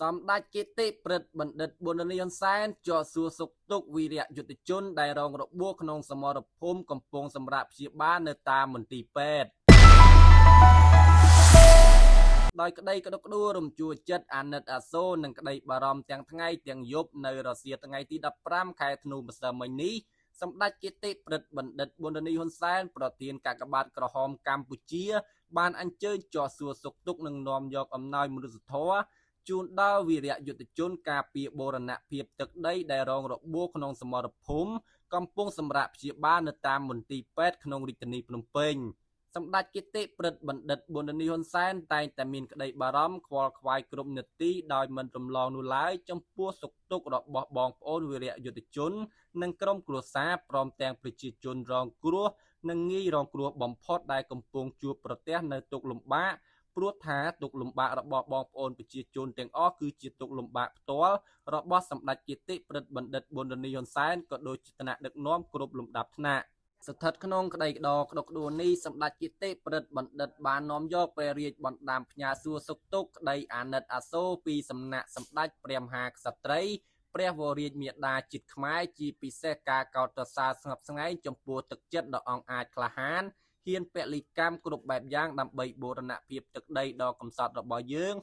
Some đại kết tế bật bẩn đật bồn đơn yon sen cho xua sục tục vì rạ dụ tự chôn đại rong rộng buộc nông sầm mò rập hôm cầm pông sầm rạp xịa ba nơi ta mình tì pet. Đòi cái đây có đốc đua rùm chùa chất an nật à xô nâng cái đây bà ròm tiếng tháng ngày tiếng dốt nơi rò xịa tháng ngày tí đập ram khai thnu bà sờ mình ní. Some đại kết tế bật bẩn đật bồn đơn yon sen pro tiên cả các bạn cỏ hòm Campuchia ban anh chơi cho xua sục tục nâng nòm dọc ẩm nói mưu rực thóa. Chun đau vì rạ dụ tự chôn cà pìa bồ rà nạ phiệp thực đây đại rong rộng buộc nông sầm mò rập hôm cầm pông sầm rạp xịa ba nơi tam mình tì pet nông rịch tì Phnom Penh. Some đại kết tế bật bẩn đật bồn đơn yon sen tay tại mình cái đây bà rõm khoa khoai cụm nhật tí đòi mình trùm lòng nụ lái trong pua sục tục rộng bọc bong ôn vì rạ dụ tự chôn nâng crom cửa xa prom tàng bịch chì chôn rong cửa nâng nghi rong cửa bóng phót đại cầm pông chuaប្រទេសនៅទុកលំបាកព្រោះថាទុកលំបាករបស់បងប្អូនប្រជាជនទាំងអស់គឺជាទុកលំបាកផ្ទាល់របស់សម្ដេចគតិប្រិទ្ធបណ្ឌិតប៊ុនរនីហ៊ុនសែនក៏ដូចជាថ្នាក់ដឹកនាំគ្រប់លំដាប់ថ្នាក់ស្ថិតក្នុងក្តីក្តរក្តុកក្តួលនេះសម្ដេចគតិប្រិទ្ធបណ្ឌិតបាននាំយកព្រះរាជបណ្ដាំផ្ញើសួរសុខទុក្ខក្តីអាណិតអាសូរពីសំណាក់សម្ដេចព្រះមហាក្សត្រីព្រះវររាជមាតាជាតិខ្មែរជាពិសេសការកោតសរសើរស្ងប់ស្ងាត់ចំពោះទឹកចិត្តដ៏អង់អាចក្លាហានហ៊ានពលិកម្មគ្រប់បែបយ៉ាងដើម្បីបូរណភាពទឹកដីដ៏កំសត់របស់យើង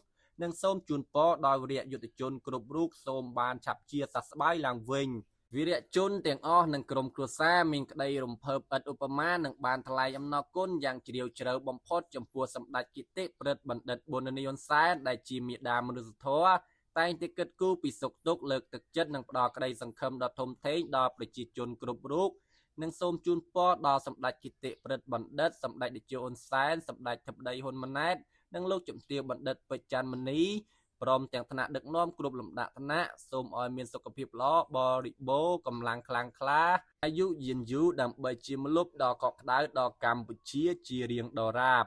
និងសូមជូនពរដល់វីរយុទ្ធជនគ្រប់រូបសូមបានឆាប់ជាសះស្បើយឡើងវិញវីរជនទាំងអស់និងក្រុមគ្រួសារមានក្តីរំភើបឥតឧបមានិងបានថ្លែងអំណរគុណយ៉ាងជ្រាលជ្រៅបំផុតចំពោះសម្ដេចគតិប្រិទ្ធបណ្ឌិតប៊ុនរនីហ៊ុនសែនដែលជាមាតាមនុស្សធម៌តែងតែគិតគូរពីសុខទុក្ខលើកទឹកចិត្តនិងផ្ដល់ក្តីសង្ឃឹមដ៏ធំធេងដល់ប្រជាជនគ្រប់រូបនិងសូមជូនពរដល់សម្ដេចគតិប្រិទ្ធបណ្ឌិតសម្ដេចតេជោហ៊ុនសែនសម្ដេចធិបតីហ៊ុនម៉ាណែតនិងលោកជំទាវបណ្ឌិតពេជ្រច័ន្ទមនីព្រមទាំងថ្នាក់ដឹកនាំគ្រប់លំដាប់ថ្នាក់សូមឲ្យមានសុខភាពល្អបរិបូរណ៍កម្លាំងខ្លាំងក្លាអាយុយឺនយូរដើម្បីជាម្លប់ដ៏កក់ក្ដៅដល់កម្ពុជាជារៀងដរាប